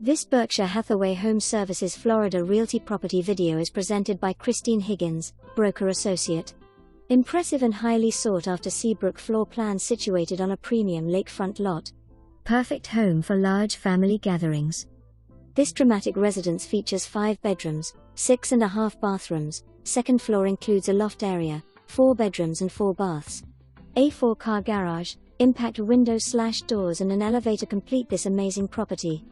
This Berkshire Hathaway HomeServices Florida Realty property video is presented by Christine Higgins, broker associate. Impressive and highly sought after Seabrook Floor plan situated on a premium lakefront lot. Perfect home for large family gatherings. This dramatic residence features 5 bedrooms, 6.5 bathrooms, second floor includes a loft area, 4 bedrooms and 4 baths. A 4-car garage, impact windows/doors and an elevator complete this amazing property.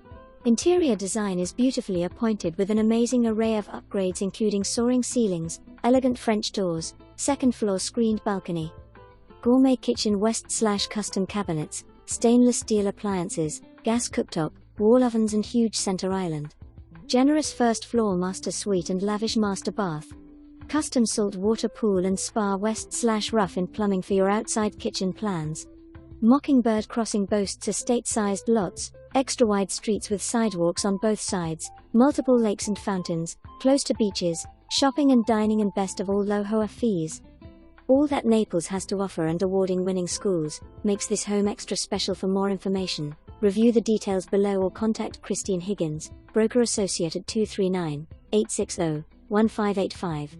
Interior design is beautifully appointed with an amazing array of upgrades including soaring ceilings, elegant French doors, second floor screened balcony. Gourmet kitchen west/custom cabinets, stainless steel appliances, gas cooktop, wall ovens and huge center island. Generous first floor master suite and lavish master bath. Custom salt water pool and spa west/rough in plumbing for your outside kitchen plans. Mockingbird Crossing boasts estate-sized lots, extra-wide streets with sidewalks on both sides, multiple lakes and fountains, close to beaches, shopping and dining and best of all low HOA fees. All that Naples has to offer and awarding-winning schools, makes this home extra special. For more information, review the details below or contact Christine Higgins, broker associate at 239-860-1585.